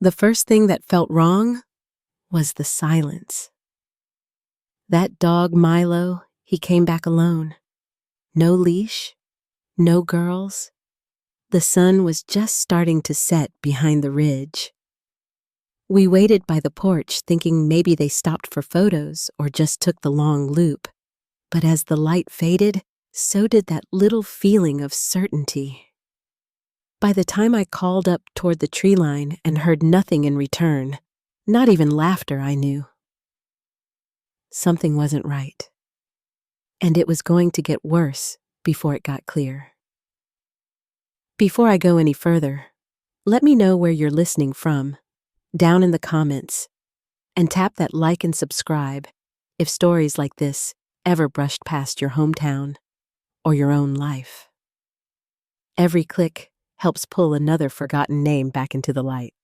The first thing that felt wrong was the silence. That dog Milo, he came back alone. No leash, no girls. The sun was just starting to set behind the ridge. We waited by the porch thinking maybe they stopped for photos or just took the long loop. But as the light faded, so did that little feeling of certainty. By the time I called up toward the tree line and heard nothing in return, not even laughter, I knew something wasn't right. And it was going to get worse before it got clear. Before I go any further, let me know where you're listening from, down in the comments, and tap that like and subscribe if stories like this ever brushed past your hometown or your own life. Every click helps pull another forgotten name back into the light.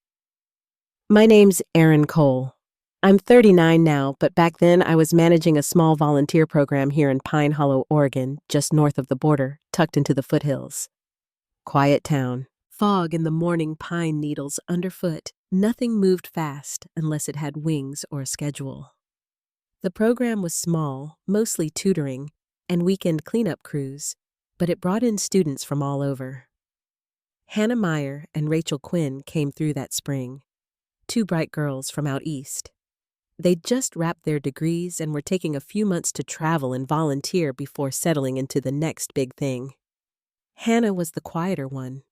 My name's Erin Cole. I'm 39 now, but back then I was managing a small volunteer program here in Pine Hollow, Oregon, just north of the border, tucked into the foothills. Quiet town. Fog in the morning pine needles underfoot. Nothing moved fast unless it had wings or a schedule. The program was small, mostly tutoring, and weekend cleanup crews, but it brought in students from all over. Hannah Meyer and Rachel Quinn came through that spring, two bright girls from out east. They'd just wrapped their degrees and were taking a few months to travel and volunteer before settling into the next big thing. Hannah was the quieter one.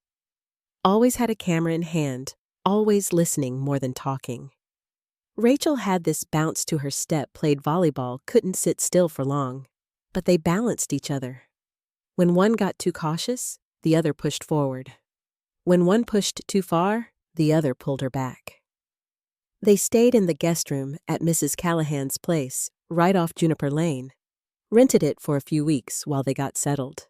Always had a camera in hand, always listening more than talking. Rachel had this bounce to her step, played volleyball, couldn't sit still for long, but they balanced each other. When one got too cautious, the other pushed forward. When one pushed too far, the other pulled her back. They stayed in the guest room at Mrs. Callahan's place, right off Juniper Lane, rented it for a few weeks while they got settled.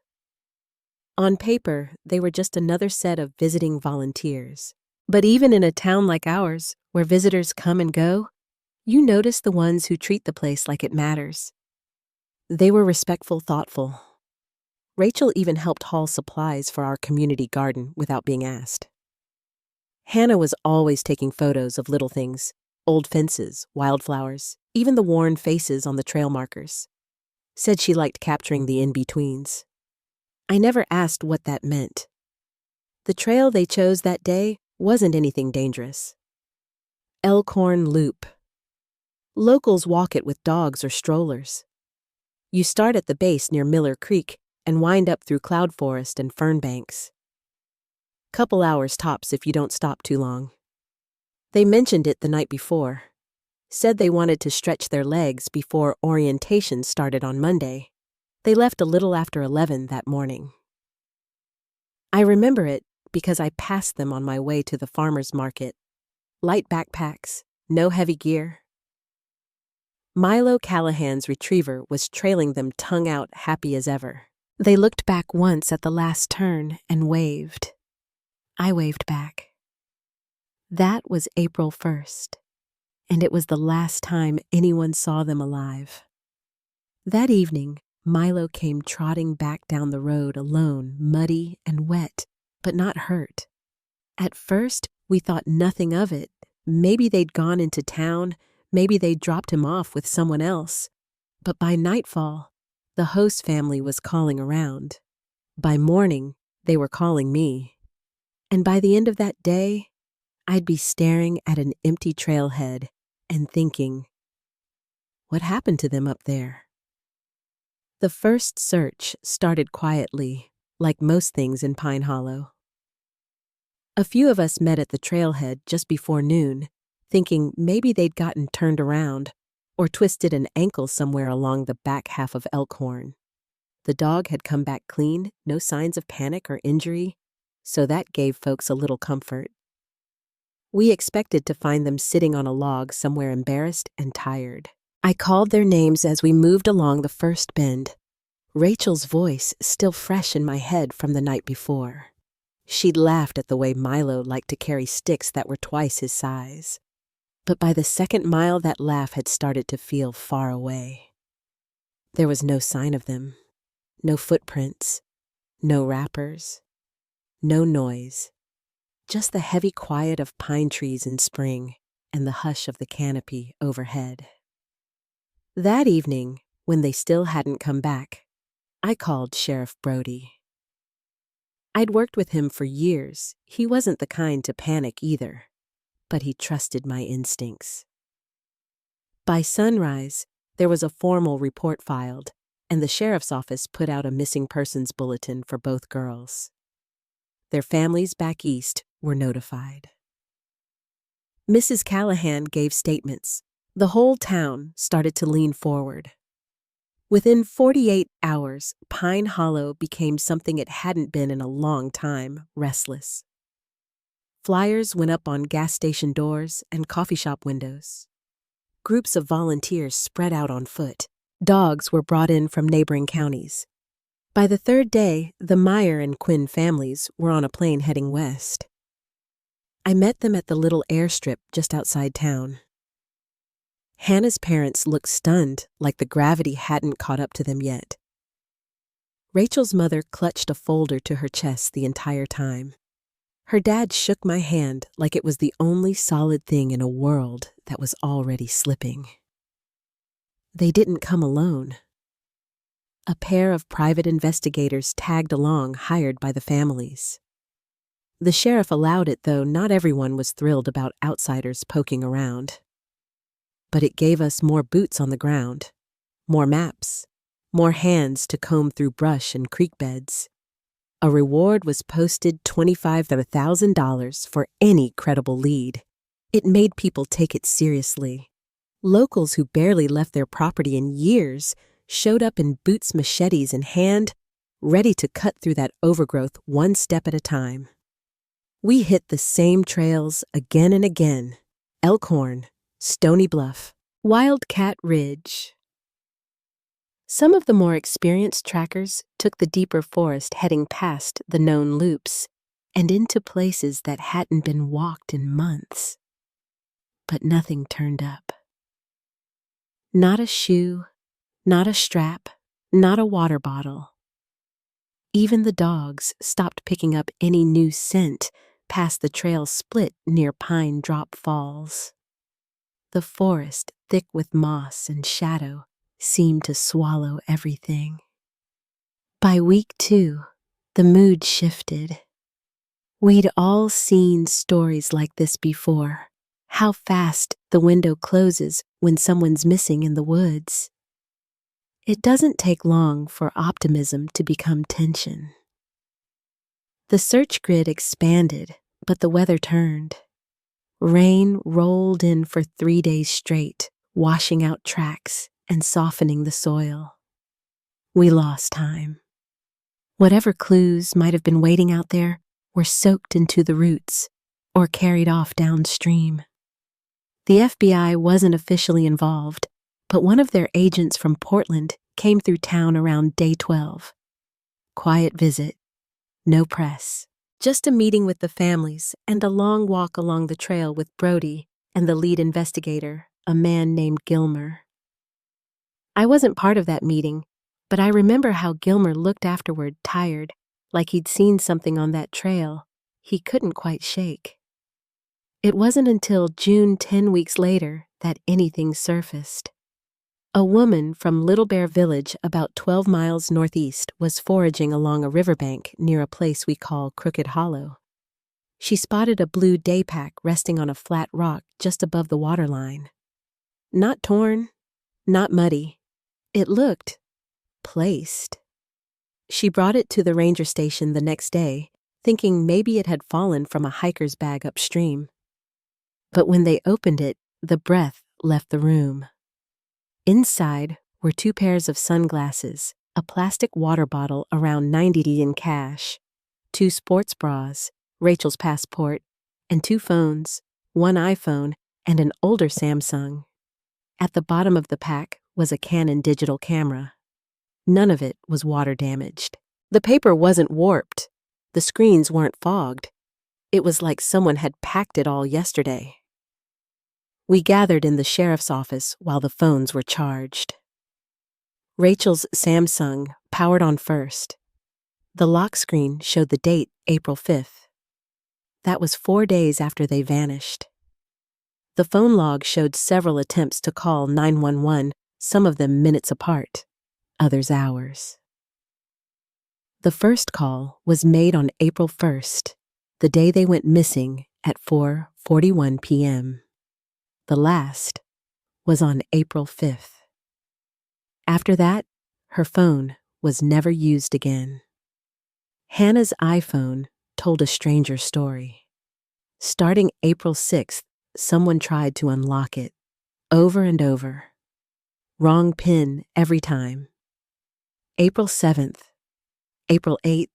On paper, they were just another set of visiting volunteers. But even in a town like ours, where visitors come and go, you notice the ones who treat the place like it matters. They were respectful, thoughtful. Rachel even helped haul supplies for our community garden without being asked. Hannah was always taking photos of little things, old fences, wildflowers, even the worn faces on the trail markers. Said she liked capturing the in-betweens. I never asked what that meant. The trail they chose that day wasn't anything dangerous. Elkhorn Loop. Locals walk it with dogs or strollers. You start at the base near Miller Creek and wind up through cloud forest and fern banks. Couple hours tops if you don't stop too long. They mentioned it the night before. Said they wanted to stretch their legs before orientation started on Monday. They left a little after 11 that morning. I remember it because I passed them on my way to the farmer's market. Light backpacks, no heavy gear. Milo Callahan's retriever was trailing them tongue out, happy as ever. They looked back once at the last turn and waved. I waved back. That was April 1st, and it was the last time anyone saw them alive. That evening, Milo came trotting back down the road alone, muddy and wet, but not hurt. At first, we thought nothing of it. Maybe they'd gone into town, maybe they'd dropped him off with someone else. But by nightfall, the host family was calling around. By morning, they were calling me. And by the end of that day, I'd be staring at an empty trailhead and thinking, what happened to them up there? The first search started quietly, like most things in Pine Hollow. A few of us met at the trailhead just before noon, thinking maybe they'd gotten turned around or twisted an ankle somewhere along the back half of Elkhorn. The dog had come back clean, no signs of panic or injury, so that gave folks a little comfort. We expected to find them sitting on a log somewhere embarrassed and tired. I called their names as we moved along the first bend. Rachel's voice still fresh in my head from the night before. She'd laughed at the way Milo liked to carry sticks that were twice his size. But by the second mile, that laugh had started to feel far away. There was no sign of them, no footprints, no wrappers, no noise, just the heavy quiet of pine trees in spring and the hush of the canopy overhead. That evening, when they still hadn't come back, I called Sheriff Brody. I'd worked with him for years. He wasn't the kind to panic either, but he trusted my instincts. By sunrise, there was a formal report filed, and the sheriff's office put out a missing persons bulletin for both girls. Their families back east were notified. Mrs. Callahan gave statements. The whole town started to lean forward. Within 48 hours, Pine Hollow became something it hadn't been in a long time, restless. Flyers went up on gas station doors and coffee shop windows. Groups of volunteers spread out on foot. Dogs were brought in from neighboring counties. By the third day, the Meyer and Quinn families were on a plane heading west. I met them at the little airstrip just outside town. Hannah's parents looked stunned, like the gravity hadn't caught up to them yet. Rachel's mother clutched a folder to her chest the entire time. Her dad shook my hand like it was the only solid thing in a world that was already slipping. They didn't come alone. A pair of private investigators tagged along, hired by the families. The sheriff allowed it, though not everyone was thrilled about outsiders poking around. But it gave us more boots on the ground, more maps, more hands to comb through brush and creek beds. A reward was posted, $25,000 for any credible lead. It made people take it seriously. Locals who barely left their property in years showed up in boots, machetes in hand, ready to cut through that overgrowth one step at a time. We hit the same trails again and again: Elkhorn, Stony Bluff, Wildcat Ridge. Some of the more experienced trackers took the deeper forest, heading past the known loops and into places that hadn't been walked in months. But nothing turned up. Not a shoe, not a strap, not a water bottle. Even the dogs stopped picking up any new scent past the trail split near Pine Drop Falls. The forest, thick with moss and shadow, seemed to swallow everything. By week 2, the mood shifted. We'd all seen stories like this before. How fast the window closes when someone's missing in the woods. It doesn't take long for optimism to become tension. The search grid expanded, but the weather turned. Rain rolled in for 3 days straight, washing out tracks and softening the soil. We lost time. Whatever clues might have been waiting out there were soaked into the roots or carried off downstream. The FBI wasn't officially involved, but one of their agents from Portland came through town around day 12. Quiet visit, no press, just a meeting with the families and a long walk along the trail with Brody and the lead investigator, a man named Gilmer. I wasn't part of that meeting, but I remember how Gilmer looked afterward, tired, like he'd seen something on that trail he couldn't quite shake. It wasn't until June, 10 weeks later, that anything surfaced. A woman from Little Bear Village, about 12 miles northeast, was foraging along a riverbank near a place we call Crooked Hollow. She spotted a blue daypack resting on a flat rock just above the waterline. Not torn, not muddy. It looked placed. She brought it to the ranger station the next day, thinking maybe it had fallen from a hiker's bag upstream. But when they opened it, the breath left the room. Inside were 2 pairs of sunglasses, a plastic water bottle around $90 in cash, 2 sports bras, Rachel's passport, and 2 phones, one iPhone and an older Samsung. At the bottom of the pack was a Canon digital camera. None of it was water damaged. The paper wasn't warped. The screens weren't fogged. It was like someone had packed it all yesterday. We gathered in the sheriff's office while the phones were charged. Rachel's Samsung powered on first. The lock screen showed the date, April 5th. That was 4 days after they vanished. The phone log showed several attempts to call 911, some of them minutes apart, others hours. The first call was made on April 1st, the day they went missing at 4:41 p.m. The last was on April 5th. After that, her phone was never used again. Hannah's iPhone told a stranger story. Starting April 6th, someone tried to unlock it, over and over. Wrong pin every time. April 7th, April 8th,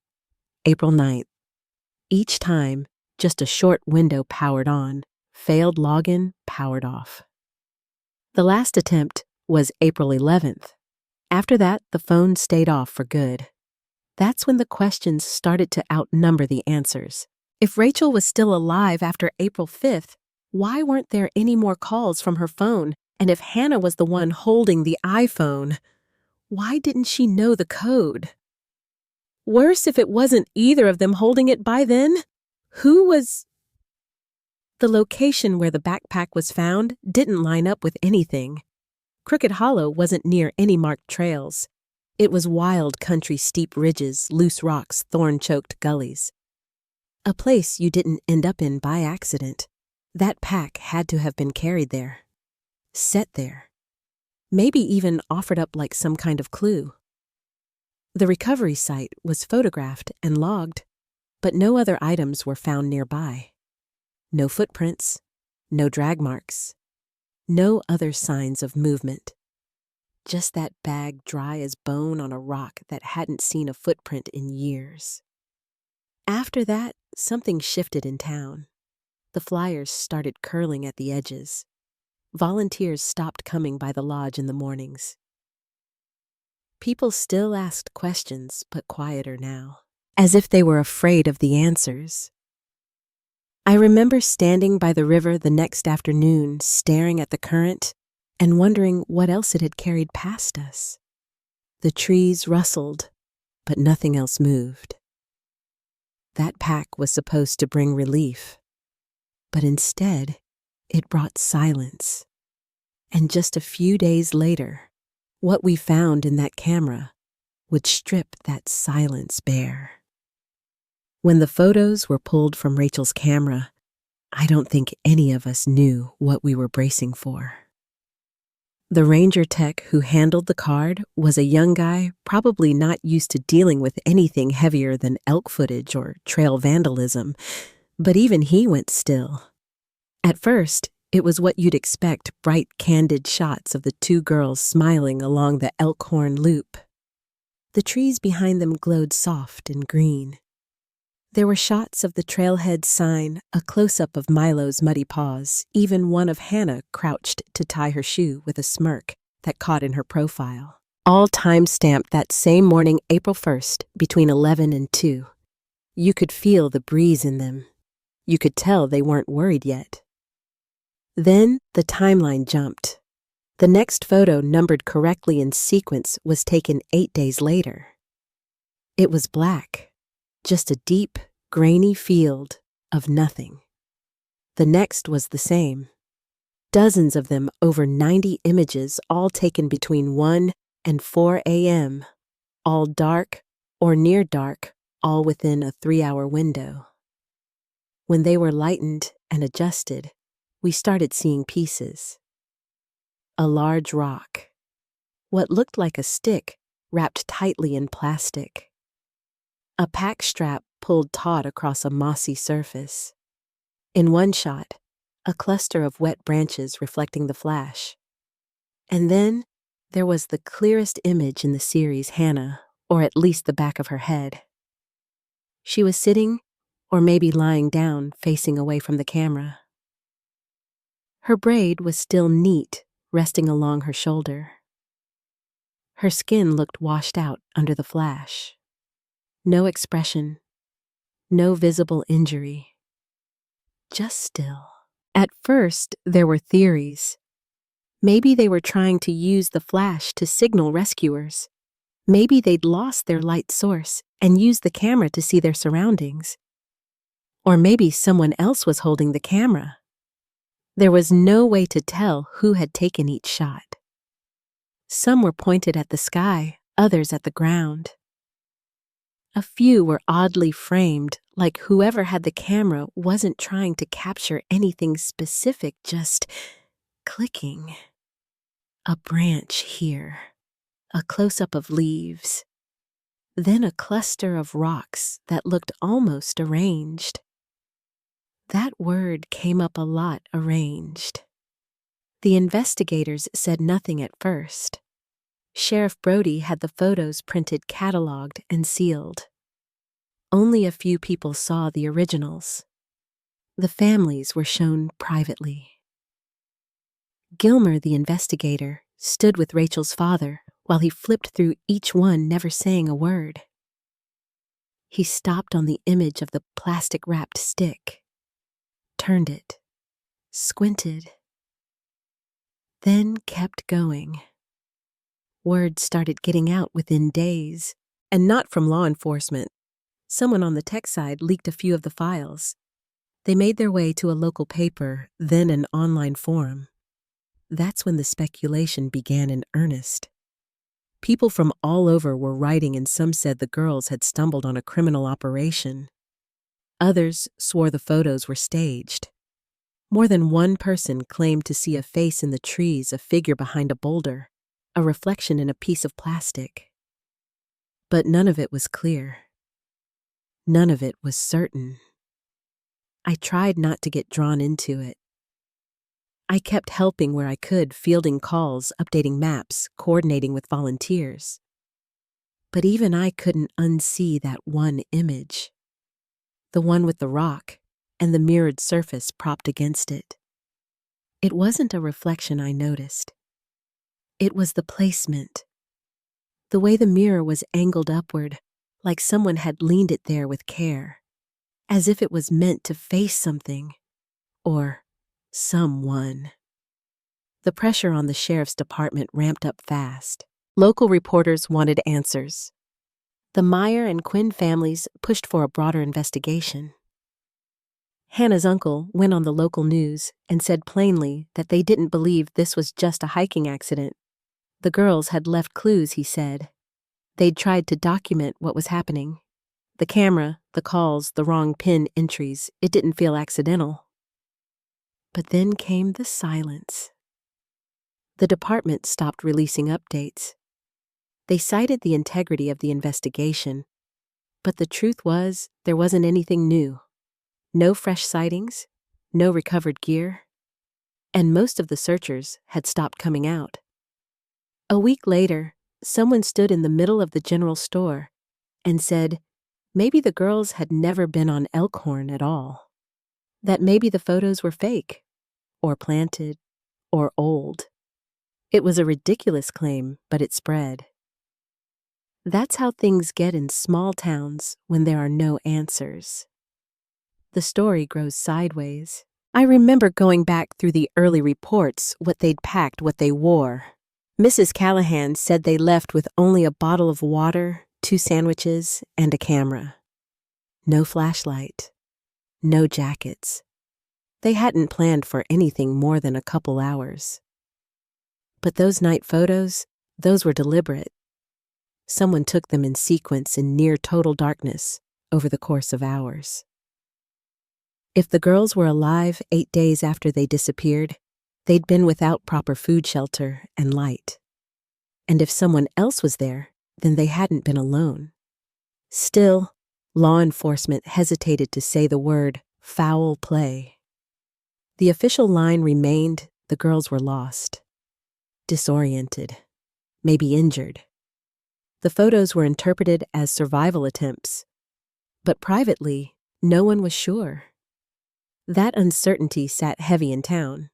April 9th. Each time, just a short window powered on, failed login powered off. The last attempt was April 11th. After that, the phone stayed off for good. That's when the questions started to outnumber the answers. If Rachel was still alive after April 5th, why weren't there any more calls from her phone? And if Hannah was the one holding the iPhone, why didn't she know the code? Worse if it wasn't either of them holding it by then. Who was... The location where the backpack was found didn't line up with anything. Crooked Hollow wasn't near any marked trails. It was wild country, steep ridges, loose rocks, thorn-choked gullies. A place you didn't end up in by accident. That pack had to have been carried there. Set there. Maybe even offered up like some kind of clue. The recovery site was photographed and logged, but no other items were found nearby. No footprints, no drag marks, no other signs of movement. Just that bag dry as bone on a rock that hadn't seen a footprint in years. After that, something shifted in town. The flyers started curling at the edges. Volunteers stopped coming by the lodge in the mornings. People still asked questions, but quieter now, as if they were afraid of the answers. I remember standing by the river the next afternoon, staring at the current and wondering what else it had carried past us. The trees rustled, but nothing else moved. That pack was supposed to bring relief, but instead, it brought silence. And just a few days later, what we found in that camera would strip that silence bare. When the photos were pulled from Rachel's camera, I don't think any of us knew what we were bracing for. The ranger tech who handled the card was a young guy probably not used to dealing with anything heavier than elk footage or trail vandalism, but even he went still. At first, it was what you'd expect, bright, candid shots of the two girls smiling along the Elkhorn Loop. The trees behind them glowed soft and green. There were shots of the trailhead sign, a close-up of Milo's muddy paws, even one of Hannah crouched to tie her shoe with a smirk that caught in her profile. All time-stamped that same morning, April 1st, between 11 and 2. You could feel the breeze in them. You could tell they weren't worried yet. Then the timeline jumped. The next photo, numbered correctly in sequence, was taken 8 days later. It was black. Just a deep, grainy field of nothing. The next was the same. Dozens of them, over 90 images, all taken between 1 and 4 a.m., all dark or near dark, all within a 3-hour window. When they were lightened and adjusted, we started seeing pieces. A large rock. What looked like a stick wrapped tightly in plastic. A pack strap pulled taut across a mossy surface. In one shot, a cluster of wet branches reflecting the flash. And then there was the clearest image in the series, Hannah, or at least the back of her head. She was sitting, or maybe lying down, facing away from the camera. Her braid was still neat, resting along her shoulder. Her skin looked washed out under the flash. No expression, no visible injury. Just still. At first, there were theories. Maybe they were trying to use the flash to signal rescuers. Maybe they'd lost their light source and used the camera to see their surroundings. Or maybe someone else was holding the camera. There was no way to tell who had taken each shot. Some were pointed at the sky, others at the ground. A few were oddly framed, like whoever had the camera wasn't trying to capture anything specific, just clicking. A branch here, a close-up of leaves, then a cluster of rocks that looked almost arranged. That word came up a lot, arranged. The investigators said nothing at first. Sheriff Brody had the photos printed, cataloged, and sealed. Only a few people saw the originals. The families were shown privately. Gilmer, the investigator, stood with Rachel's father while he flipped through each one, never saying a word. He stopped on the image of the plastic-wrapped stick, turned it, squinted, then kept going. Word started getting out within days, and not from law enforcement. Someone on the tech side leaked a few of the files. They made their way to a local paper, then an online forum. That's when the speculation began in earnest. People from all over were writing, and some said the girls had stumbled on a criminal operation. Others swore the photos were staged. More than one person claimed to see a face in the trees, a figure behind a boulder, a reflection in a piece of plastic. But none of it was clear. None of it was certain. I tried not to get drawn into it. I kept helping where I could, fielding calls, updating maps, coordinating with volunteers. But even I couldn't unsee that one image. The one with the rock and the mirrored surface propped against it. It wasn't a reflection I noticed. It was the placement. The way the mirror was angled upward, like someone had leaned it there with care, as if it was meant to face something, or someone. The pressure on the sheriff's department ramped up fast. Local reporters wanted answers. The Meyer and Quinn families pushed for a broader investigation. Hannah's uncle went on the local news and said plainly that they didn't believe this was just a hiking accident. The girls had left clues, he said. They'd tried to document what was happening. The camera, the calls, the wrong pin entries, it didn't feel accidental. But then came the silence. The department stopped releasing updates. They cited the integrity of the investigation, but the truth was there wasn't anything new. No fresh sightings, no recovered gear, and most of the searchers had stopped coming out. A week later, someone stood in the middle of the general store and said maybe the girls had never been on Elkhorn at all. That maybe the photos were fake, or planted, or old. It was a ridiculous claim, but it spread. That's how things get in small towns when there are no answers. The story grows sideways. I remember going back through the early reports, what they'd packed, what they wore. Mrs. Callahan said they left with only a bottle of water, 2 sandwiches, and a camera. No flashlight. No jackets. They hadn't planned for anything more than a couple hours. But those night photos, those were deliberate. Someone took them in sequence in near total darkness over the course of hours. If the girls were alive 8 days after they disappeared, they'd been without proper food, shelter, and light. And if someone else was there, then they hadn't been alone. Still, law enforcement hesitated to say the word foul play. The official line remained the girls were lost, disoriented, maybe injured. The photos were interpreted as survival attempts, but privately, no one was sure. That uncertainty sat heavy in town.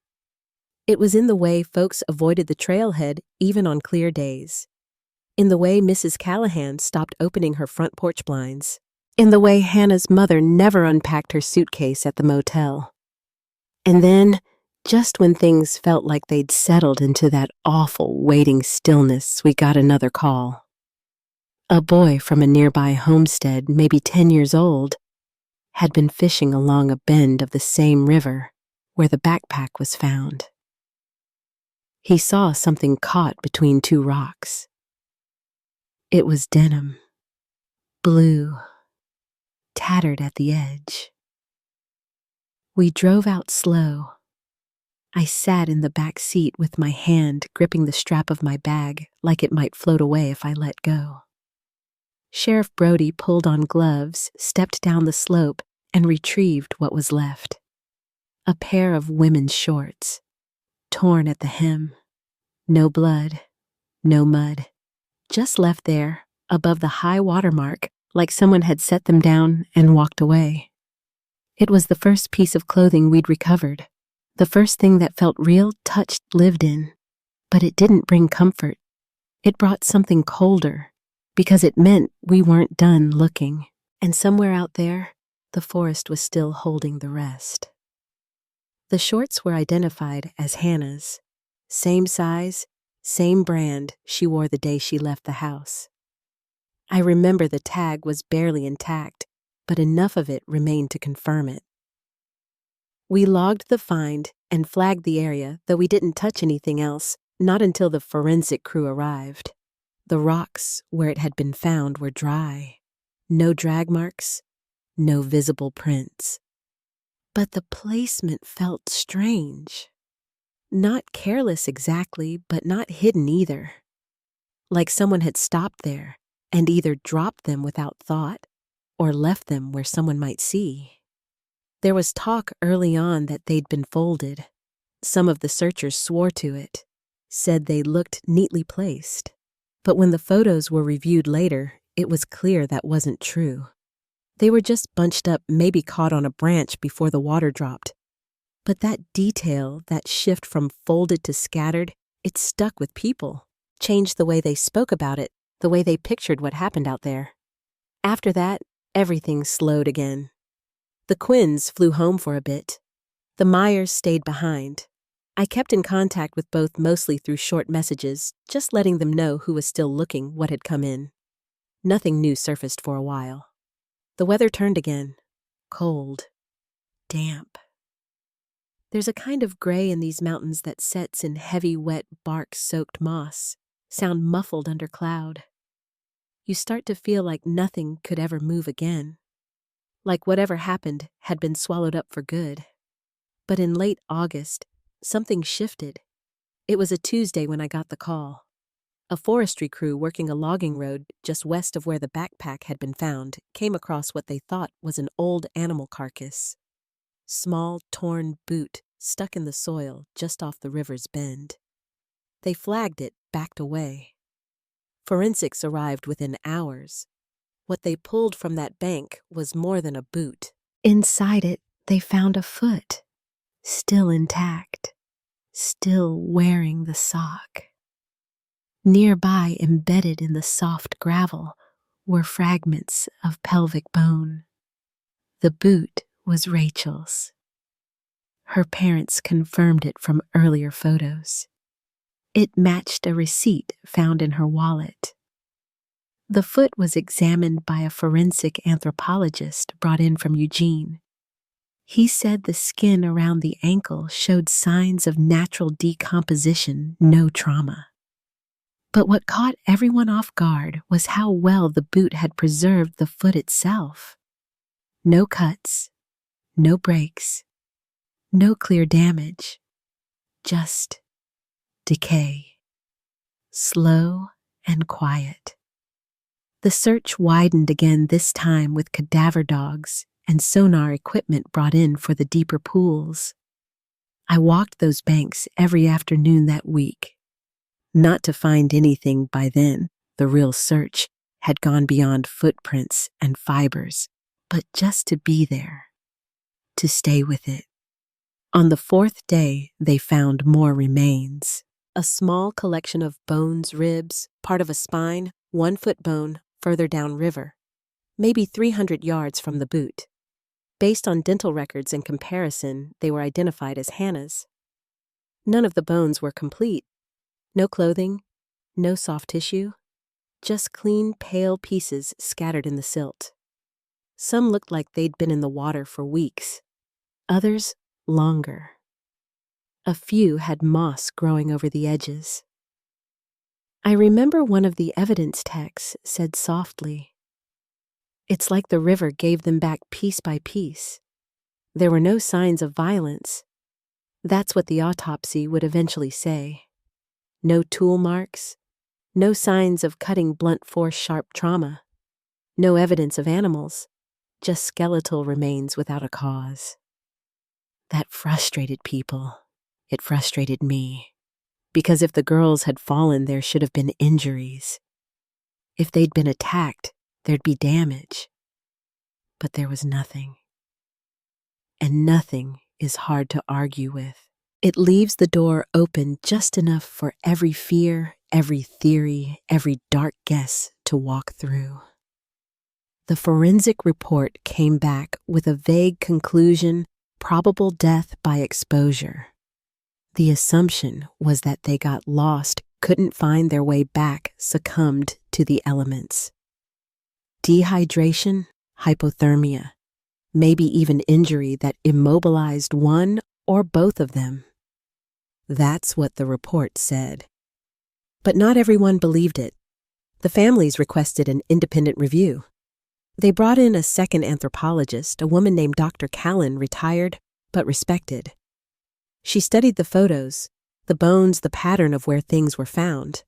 It was in the way folks avoided the trailhead even on clear days, in the way Mrs. Callahan stopped opening her front porch blinds, in the way Hannah's mother never unpacked her suitcase at the motel. And then, just when things felt like they'd settled into that awful waiting stillness, we got another call. A boy from a nearby homestead, maybe 10 years old, had been fishing along a bend of the same river where the backpack was found. He saw something caught between two rocks. It was denim, blue, tattered at the edge. We drove out slow. I sat in the back seat with my hand gripping the strap of my bag like it might float away if I let go. Sheriff Brody pulled on gloves, stepped down the slope, and retrieved what was left. A pair of women's shorts, torn at the hem. No blood, no mud, just left there above the high water mark like someone had set them down and walked away. It was the first piece of clothing we'd recovered, the first thing that felt real, touched, lived in. But it didn't bring comfort. It brought something colder, because it meant we weren't done looking, and somewhere out there, the forest was still holding the rest. The shorts were identified as Hannah's. Same size, same brand she wore the day she left the house. I remember the tag was barely intact, but enough of it remained to confirm it. We logged the find and flagged the area, though we didn't touch anything else, not until the forensic crew arrived. The rocks where it had been found were dry. No drag marks, no visible prints. But the placement felt strange. Not careless exactly, but not hidden either. Like someone had stopped there and either dropped them without thought or left them where someone might see. There was talk early on that they'd been folded. Some of the searchers swore to it, said they looked neatly placed. But when the photos were reviewed later, it was clear that wasn't true. They were just bunched up, maybe caught on a branch before the water dropped. But that detail, that shift from folded to scattered, it stuck with people, changed the way they spoke about it, the way they pictured what happened out there. After that, everything slowed again. The Quinns flew home for a bit. The Myers stayed behind. I kept in contact with both mostly through short messages, just letting them know who was still looking, what had come in. Nothing new surfaced for a while. The weather turned again. Cold. Damp. There's a kind of gray in these mountains that sets in heavy, wet, bark-soaked moss, sound muffled under cloud. You start to feel like nothing could ever move again. Like whatever happened had been swallowed up for good. But in late August, something shifted. It was a Tuesday when I got the call. A forestry crew working a logging road just west of where the backpack had been found came across what they thought was an old animal carcass. Small, torn boot stuck in the soil just off the river's bend. They flagged it, backed away. Forensics arrived within hours. What they pulled from that bank was more than a boot. Inside it, they found a foot, still intact, still wearing the sock. Nearby, embedded in the soft gravel, were fragments of pelvic bone. The boot was Rachel's. Her parents confirmed it from earlier photos. It matched a receipt found in her wallet. The foot was examined by a forensic anthropologist brought in from Eugene. He said the skin around the ankle showed signs of natural decomposition, no trauma. But what caught everyone off guard was how well the boot had preserved the foot itself. No cuts, no breaks, no clear damage, just decay. Slow and quiet. The search widened again, this time with cadaver dogs and sonar equipment brought in for the deeper pools. I walked those banks every afternoon that week. Not to find anything by then, the real search had gone beyond footprints and fibers, but just to be there, to stay with it. On the fourth day, they found more remains. A small collection of bones, ribs, part of a spine, 1 foot bone, further downriver, maybe 300 yards from the boot. Based on dental records and comparison, they were identified as Hannah's. None of the bones were complete. No clothing, no soft tissue, just clean, pale pieces scattered in the silt. Some looked like they'd been in the water for weeks, others longer. A few had moss growing over the edges. I remember one of the evidence techs said softly, "It's like the river gave them back piece by piece. There were no signs of violence." That's what the autopsy would eventually say. No tool marks, no signs of cutting blunt force sharp trauma, no evidence of animals, just skeletal remains without a cause. That frustrated people. It frustrated me. Because if the girls had fallen, there should have been injuries. If they'd been attacked, there'd be damage. But there was nothing. And nothing is hard to argue with. It leaves the door open just enough for every fear, every theory, every dark guess to walk through. The forensic report came back with a vague conclusion, probable death by exposure. The assumption was that they got lost, couldn't find their way back, succumbed to the elements. Dehydration, hypothermia, maybe even injury that immobilized one or both of them. That's what the report said. But not everyone believed it. The families requested an independent review. They brought in a second anthropologist, a woman named Dr. Callan, retired but respected. She studied the photos, the bones, the pattern of where things were found.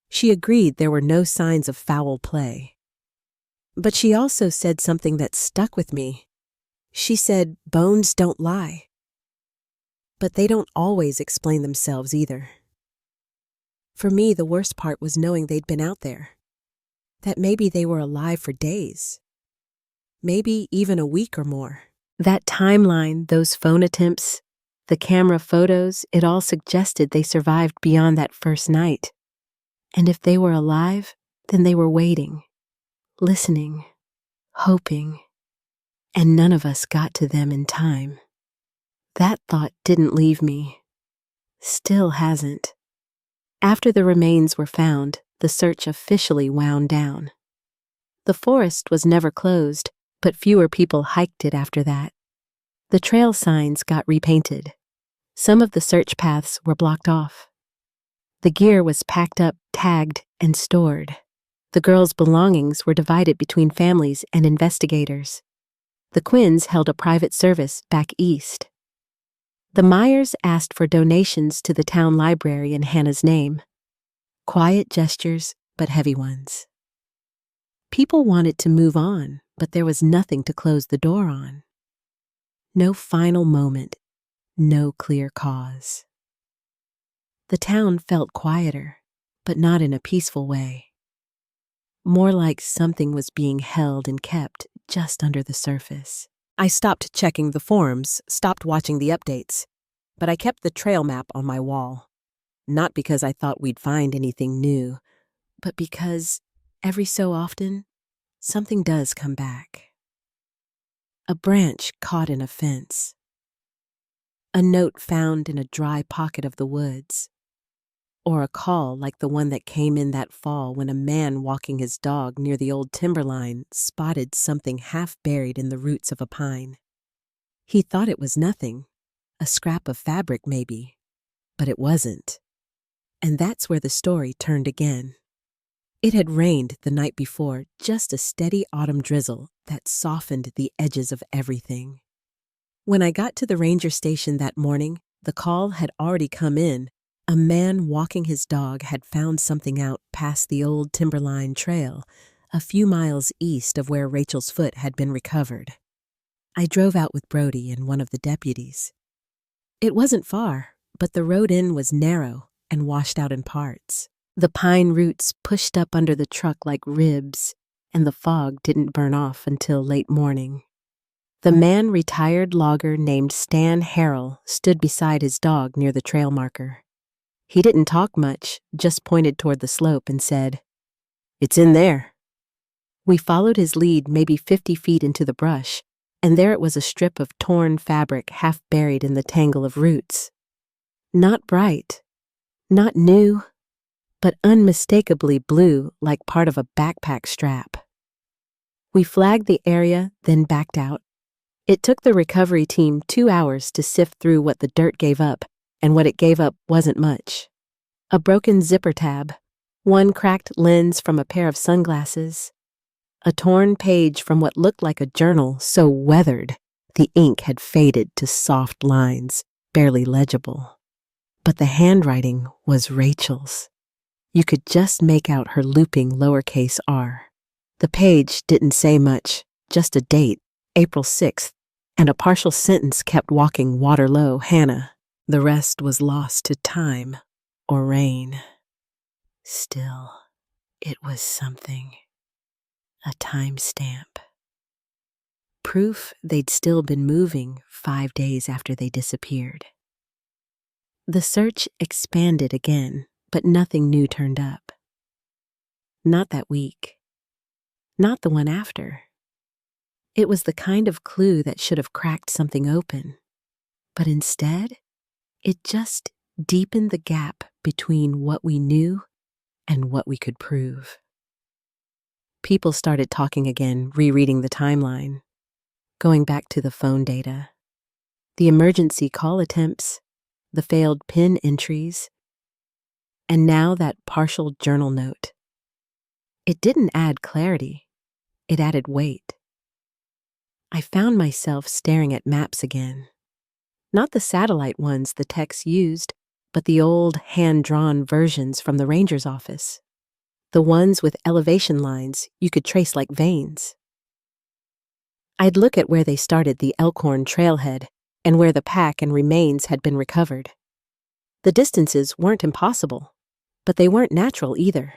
She agreed there were no signs of foul play. But she also said something that stuck with me. She said, bones don't lie. But they don't always explain themselves either. For me, the worst part was knowing they'd been out there. That maybe they were alive for days. Maybe even a week or more. That timeline, those phone attempts, the camera photos, it all suggested they survived beyond that first night. And if they were alive, then they were waiting, listening, hoping. And none of us got to them in time. That thought didn't leave me. Still hasn't. After the remains were found, the search officially wound down. The forest was never closed, but fewer people hiked it after that. The trail signs got repainted. Some of the search paths were blocked off. The gear was packed up, tagged, and stored. The girls' belongings were divided between families and investigators. The Quinns held a private service back east. The Myers asked for donations to the town library in Hannah's name. Quiet gestures, but heavy ones. People wanted to move on, but there was nothing to close the door on. No final moment, no clear cause. The town felt quieter, but not in a peaceful way. More like something was being held and kept just under the surface. I stopped checking the forums, stopped watching the updates, but I kept the trail map on my wall. Not because I thought we'd find anything new, but because, every so often, something does come back. A branch caught in a fence. A note found in a dry pocket of the woods. Or a call like the one that came in that fall when a man walking his dog near the old timberline spotted something half buried in the roots of a pine. He thought it was nothing, a scrap of fabric maybe, but it wasn't. And that's where the story turned again. It had rained the night before, just a steady autumn drizzle that softened the edges of everything. When I got to the ranger station that morning, the call had already come in. A man walking his dog had found something out past the old timberline trail, a few miles east of where Rachel's foot had been recovered. I drove out with Brody and one of the deputies. It wasn't far, but the road in was narrow and washed out in parts. The pine roots pushed up under the truck like ribs, and the fog didn't burn off until late morning. The man, retired logger named Stan Harrell, stood beside his dog near the trail marker. He didn't talk much, just pointed toward the slope and said, "It's in there." We followed his lead maybe 50 feet into the brush, and there it was, a strip of torn fabric half buried in the tangle of roots. Not bright, not new, but unmistakably blue like part of a backpack strap. We flagged the area, then backed out. It took the recovery team 2 hours to sift through what the dirt gave up, and what it gave up wasn't much. A broken zipper tab, one cracked lens from a pair of sunglasses, a torn page from what looked like a journal so weathered the ink had faded to soft lines, barely legible. But the handwriting was Rachel's. You could just make out her looping lowercase r. The page didn't say much, just a date, April 6th, and a partial sentence kept walking water low, Hannah. The rest was lost to time or rain. Still, it was something. A timestamp. Proof they'd still been moving 5 days after they disappeared. The search expanded again, but nothing new turned up. Not that week. Not the one after. It was the kind of clue that should have cracked something open. But instead, it just deepened the gap between what we knew and what we could prove. People started talking again, rereading the timeline, going back to the phone data, the emergency call attempts, the failed PIN entries, and now that partial journal note. It didn't add clarity, it added weight. I found myself staring at maps again. Not the satellite ones the techs used, but the old hand-drawn versions from the ranger's office. The ones with elevation lines you could trace like veins. I'd look at where they started the Elkhorn trailhead and where the pack and remains had been recovered. The distances weren't impossible, but they weren't natural either.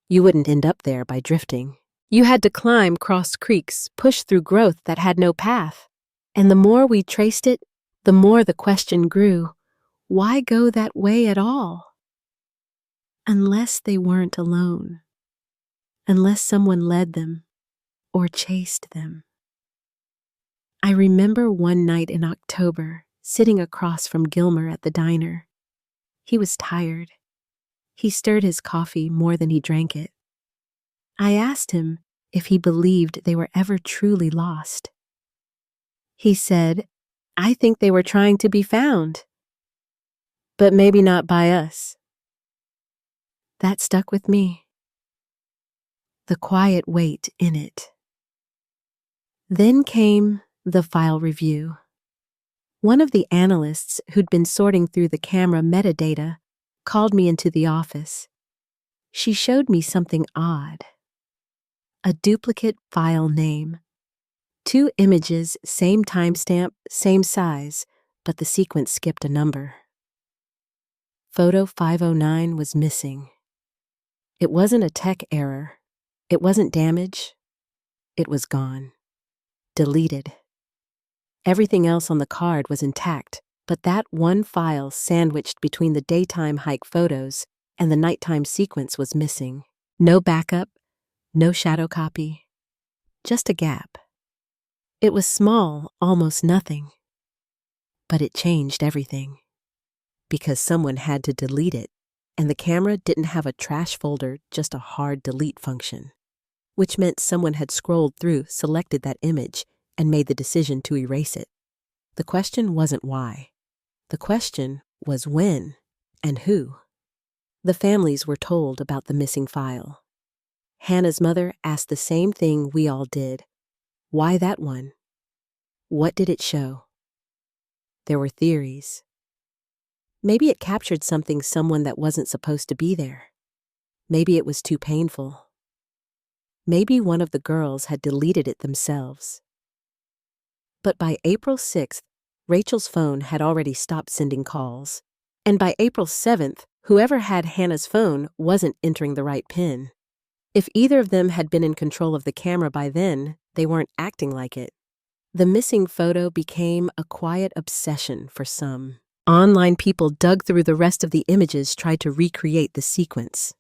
You wouldn't end up there by drifting. You had to climb cross creeks, push through growth that had no path. And the more we traced it, the more the question grew, why go that way at all? Unless they weren't alone. Unless someone led them or chased them. I remember one night in October, sitting across from Gilmer at the diner. He was tired. He stirred his coffee more than he drank it. I asked him if he believed they were ever truly lost. He said, I think they were trying to be found. But maybe not by us. That stuck with me. The quiet weight in it. Then came the file review. One of the analysts who'd been sorting through the camera metadata called me into the office. She showed me something odd. A duplicate file name. 2 images, same timestamp, same size, but the sequence skipped a number. Photo 509 was missing. It wasn't a tech error. It wasn't damage. It was gone. Deleted. Everything else on the card was intact, but that one file sandwiched between the daytime hike photos and the nighttime sequence was missing. No backup, no shadow copy, just a gap. It was small, almost nothing. But it changed everything. Because someone had to delete it, and the camera didn't have a trash folder, just a hard delete function, which meant someone had scrolled through, selected that image, and made the decision to erase it. The question wasn't why. The question was when and who. The families were told about the missing file. Hannah's mother asked the same thing we all did. Why that one? What did it show? There were theories. Maybe it captured someone that wasn't supposed to be there. Maybe it was too painful. Maybe one of the girls had deleted it themselves. But by April 6th, Rachel's phone had already stopped sending calls. And by April 7th, whoever had Hannah's phone wasn't entering the right PIN. If either of them had been in control of the camera by then, they weren't acting like it. The missing photo became a quiet obsession for some. Online people dug through the rest of the images, tried to recreate the sequence.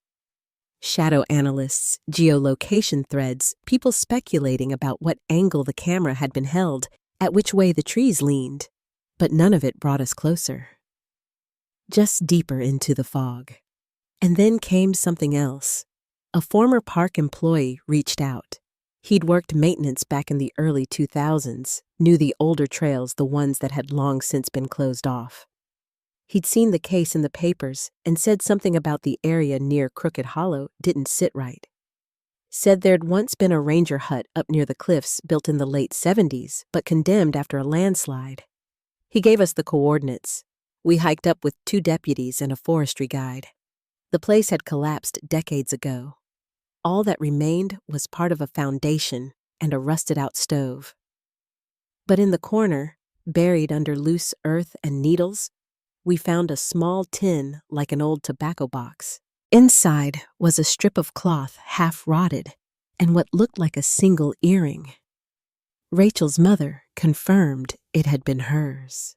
Shadow analysts, geolocation threads, people speculating about what angle the camera had been held, at which way the trees leaned. But none of it brought us closer. Just deeper into the fog. And then came something else. A former park employee reached out. He'd worked maintenance back in the early 2000s, knew the older trails, the ones that had long since been closed off. He'd seen the case in the papers and said something about the area near Crooked Hollow didn't sit right. Said there'd once been a ranger hut up near the cliffs built in the late 70s, but condemned after a landslide. He gave us the coordinates. We hiked up with 2 deputies and a forestry guide. The place had collapsed decades ago. All that remained was part of a foundation and a rusted-out stove. But in the corner, buried under loose earth and needles, we found a small tin like an old tobacco box. Inside was a strip of cloth half rotted and what looked like a single earring. Rachel's mother confirmed it had been hers.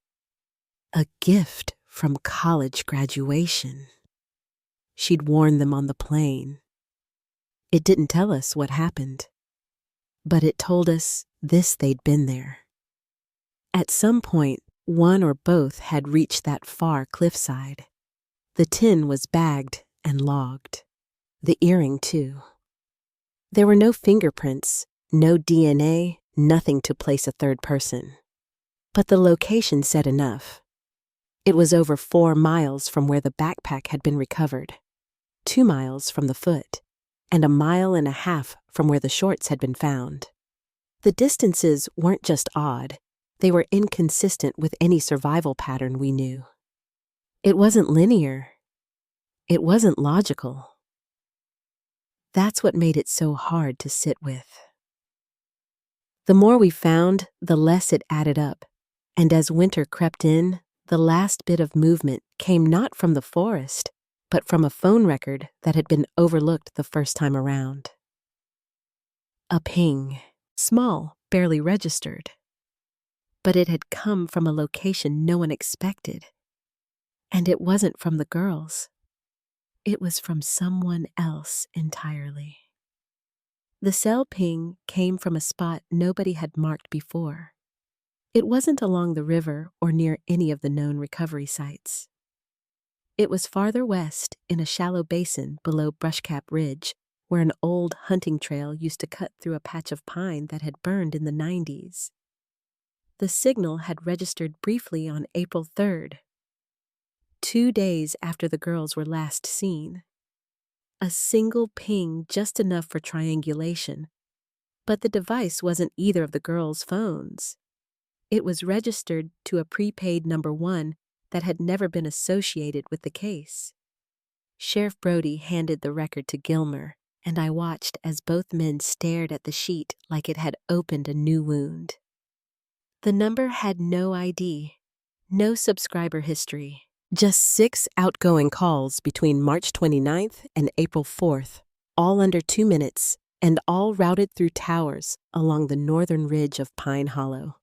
A gift from college graduation. She'd worn them on the plane. It didn't tell us what happened, but it told us they'd been there. At some point, one or both had reached that far cliffside. The tin was bagged and logged. The earring, too. There were no fingerprints, no DNA, nothing to place a third person. But the location said enough. It was over 4 miles from where the backpack had been recovered, 2 miles from the foot, and 1.5 miles from where the shorts had been found. The distances weren't just odd, they were inconsistent with any survival pattern we knew. It wasn't linear. It wasn't logical. That's what made it so hard to sit with. The more we found, the less it added up, and as winter crept in, the last bit of movement came not from the forest, but from a phone record that had been overlooked the first time around. A ping, small, barely registered. But it had come from a location no one expected. And it wasn't from the girls. It was from someone else entirely. The cell ping came from a spot nobody had marked before. It wasn't along the river or near any of the known recovery sites. It was farther west in a shallow basin below Brushcap Ridge, where an old hunting trail used to cut through a patch of pine that had burned in the 90s. The signal had registered briefly on April 3rd, 2 days after the girls were last seen. A single ping, just enough for triangulation, but the device wasn't either of the girls' phones. It was registered to a prepaid number 1 that had never been associated with the case. Sheriff Brody handed the record to Gilmer, and I watched as both men stared at the sheet like it had opened a new wound. The number had no ID, no subscriber history, just 6 outgoing calls between March 29th and April 4th, all under 2 minutes, and all routed through towers along the northern ridge of Pine Hollow.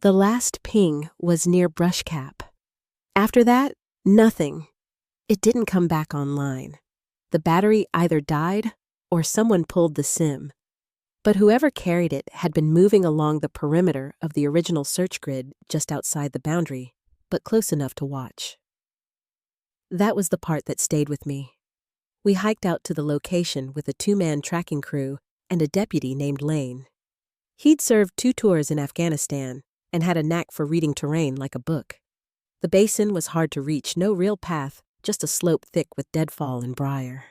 The last ping was near Brushcap. After that, nothing. It didn't come back online. The battery either died or someone pulled the SIM. But whoever carried it had been moving along the perimeter of the original search grid just outside the boundary, but close enough to watch. That was the part that stayed with me. We hiked out to the location with a 2-man tracking crew and a deputy named Lane. He'd served 2 tours in Afghanistan and had a knack for reading terrain like a book. The basin was hard to reach, no real path, just a slope thick with deadfall and briar.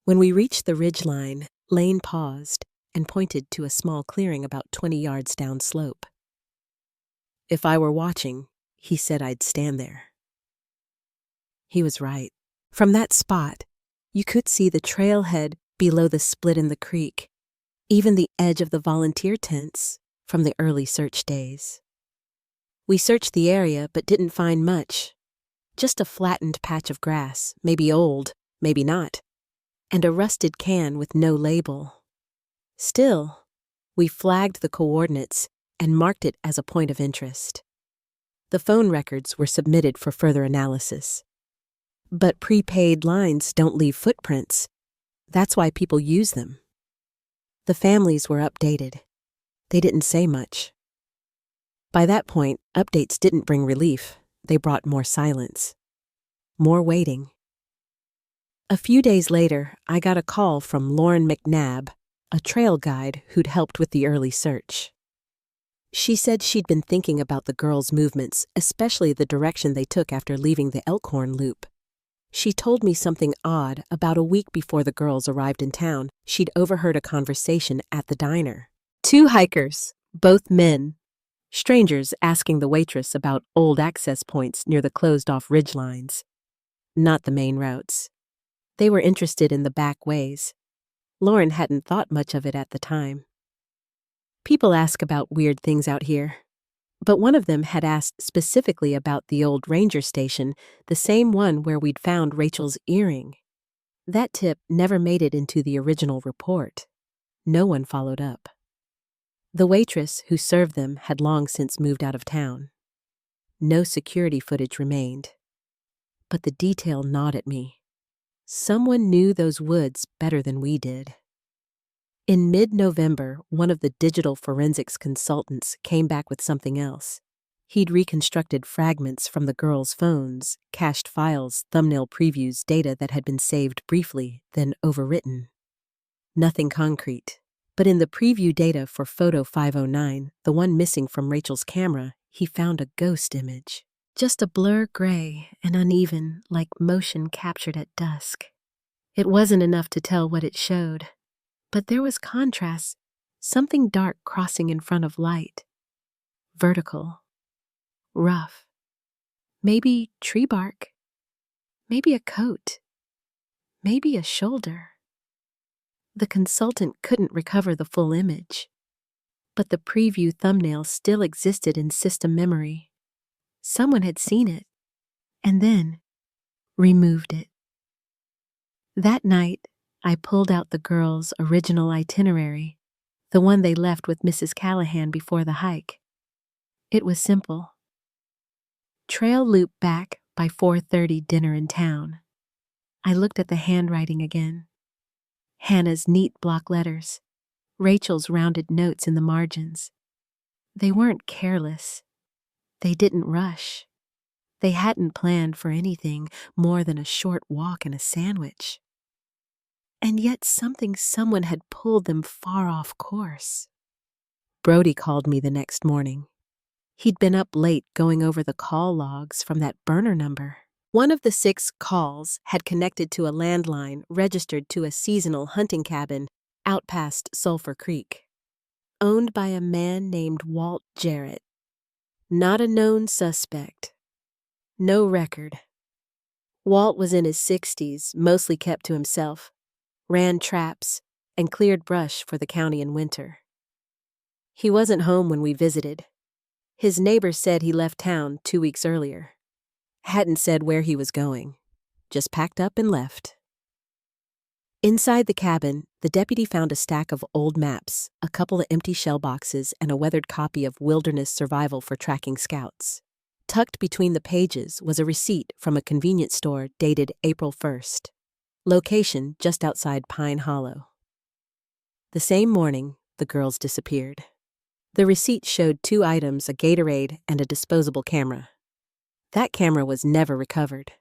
When we reached the ridgeline, Lane paused and pointed to a small clearing about 20 yards downslope. If I were watching, he said I'd stand there. He was right. From that spot, you could see the trailhead below the split in the creek, even the edge of the volunteer tents from the early search days. We searched the area but didn't find much. Just a flattened patch of grass, maybe old, maybe not, and a rusted can with no label. Still, we flagged the coordinates and marked it as a point of interest. The phone records were submitted for further analysis. But prepaid lines don't leave footprints. That's why people use them. The families were updated. They didn't say much. By that point, updates didn't bring relief. They brought more silence. More waiting. A few days later, I got a call from Lauren McNabb, a trail guide who'd helped with the early search. She said she'd been thinking about the girls' movements, especially the direction they took after leaving the Elkhorn Loop. She told me something odd. About a week before the girls arrived in town, she'd overheard a conversation at the diner. Two hikers, both men, strangers asking the waitress about old access points near the closed-off ridgelines, not the main routes. They were interested in the back ways. Lauren hadn't thought much of it at the time. People ask about weird things out here, but one of them had asked specifically about the old ranger station, the same one where we'd found Rachel's earring. That tip never made it into the original report. No one followed up. The waitress who served them had long since moved out of town. No security footage remained. But the detail gnawed at me. Someone knew those woods better than we did. In mid-November, one of the digital forensics consultants came back with something else. He'd reconstructed fragments from the girls' phones, cached files, thumbnail previews, data that had been saved briefly, then overwritten. Nothing concrete. But in the preview data for photo 509, the one missing from Rachel's camera, he found a ghost image. Just a blur gray and uneven, like motion captured at dusk. It wasn't enough to tell what it showed. But there was contrast, something dark crossing in front of light. Vertical. Rough. Maybe tree bark. Maybe a coat. Maybe a shoulder. The consultant couldn't recover the full image, but the preview thumbnail still existed in system memory. Someone had seen it, and then removed it. That night, I pulled out the girls' original itinerary, the one they left with Mrs. Callahan before the hike. It was simple. Trail loop back by 4:30, dinner in town. I looked at the handwriting again. Hannah's neat block letters, Rachel's rounded notes in the margins. They weren't careless. They didn't rush. They hadn't planned for anything more than a short walk and a sandwich. And yet someone had pulled them far off course. Brody called me the next morning. He'd been up late going over the call logs from that burner number. One of the 6 calls had connected to a landline registered to a seasonal hunting cabin out past Sulphur Creek, owned by a man named Walt Jarrett. Not a known suspect. No record. Walt was in his 60s, mostly kept to himself, ran traps, and cleared brush for the county in winter. He wasn't home when we visited. His neighbor said he left town 2 weeks earlier. Hadn't said where he was going. Just packed up and left. Inside the cabin, the deputy found a stack of old maps, a couple of empty shell boxes, and a weathered copy of Wilderness Survival for Tracking Scouts. Tucked between the pages was a receipt from a convenience store dated April 1st. Location just outside Pine Hollow. The same morning, the girls disappeared. The receipt showed 2 items, a Gatorade and a disposable camera. That camera was never recovered.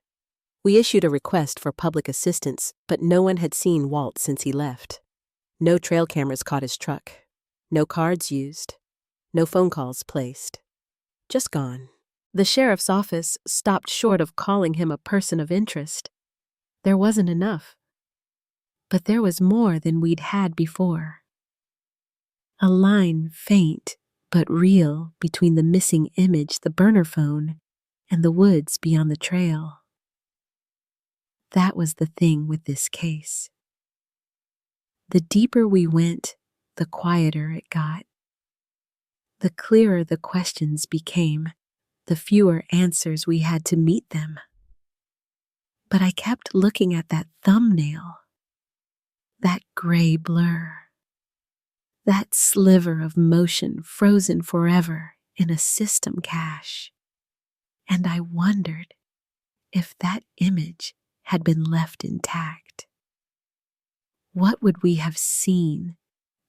We issued a request for public assistance, but no one had seen Walt since he left. No trail cameras caught his truck. No cards used. No phone calls placed. Just gone. The sheriff's office stopped short of calling him a person of interest. There wasn't enough. But there was more than we'd had before. A line faint but real between the missing image, the burner phone, and the woods beyond the trail. That was the thing with this case. The deeper we went, the quieter it got. The clearer the questions became, the fewer answers we had to meet them. But I kept looking at that thumbnail, that gray blur, that sliver of motion frozen forever in a system cache. And I wondered if that image had been left intact. What would we have seen?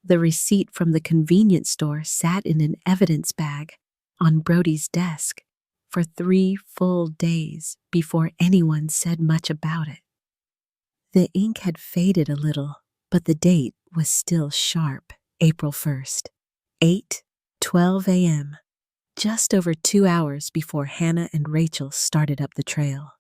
The receipt from the convenience store sat in an evidence bag on Brody's desk for 3 full days before anyone said much about it. The ink had faded a little, but the date was still sharp, April 1st, 8:12 a.m., just over 2 hours before Hannah and Rachel started up the trail.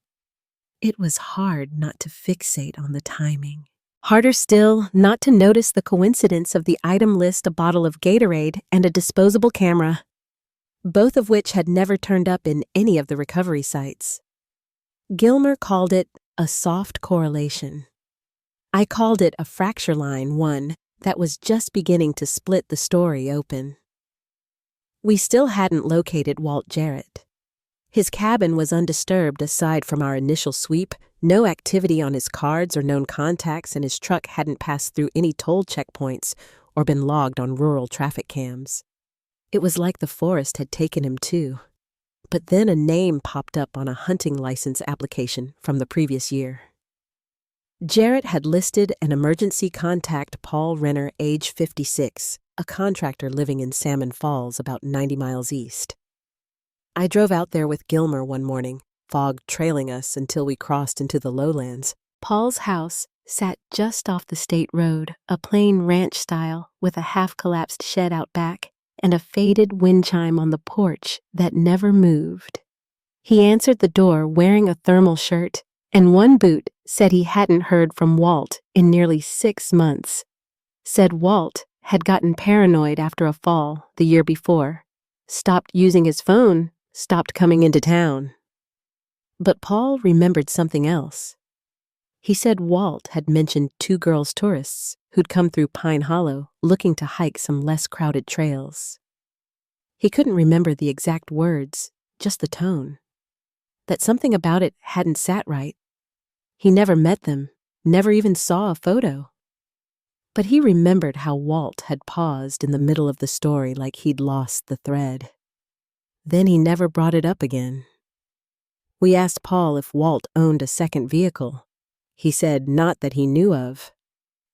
It was hard not to fixate on the timing. Harder still, not to notice the coincidence of the item list, a bottle of Gatorade and a disposable camera, both of which had never turned up in any of the recovery sites. Gilmer called it a soft correlation. I called it a fracture line, one that was just beginning to split the story open. We still hadn't located Walt Jarrett. His cabin was undisturbed aside from our initial sweep, no activity on his cards or known contacts, and his truck hadn't passed through any toll checkpoints or been logged on rural traffic cams. It was like the forest had taken him too. But then a name popped up on a hunting license application from the previous year. Jarrett had listed an emergency contact Paul Renner, age 56, a contractor living in Salmon Falls, about 90 miles east. I drove out there with Gilmer one morning, fog trailing us until we crossed into the lowlands. Paul's house sat just off the state road, a plain ranch style with a half-collapsed shed out back and a faded wind chime on the porch that never moved. He answered the door wearing a thermal shirt, and one boot said he hadn't heard from Walt in nearly 6 months. Said Walt had gotten paranoid after a fall the year before, stopped using his phone, stopped coming into town. But Paul remembered something else. He said Walt had mentioned 2 girls tourists who'd come through Pine Hollow looking to hike some less crowded trails. He couldn't remember the exact words, just the tone. That something about it hadn't sat right. He never met them, never even saw a photo. But he remembered how Walt had paused in the middle of the story like he'd lost the thread. Then he never brought it up again. We asked Paul if Walt owned a second vehicle. He said not that he knew of.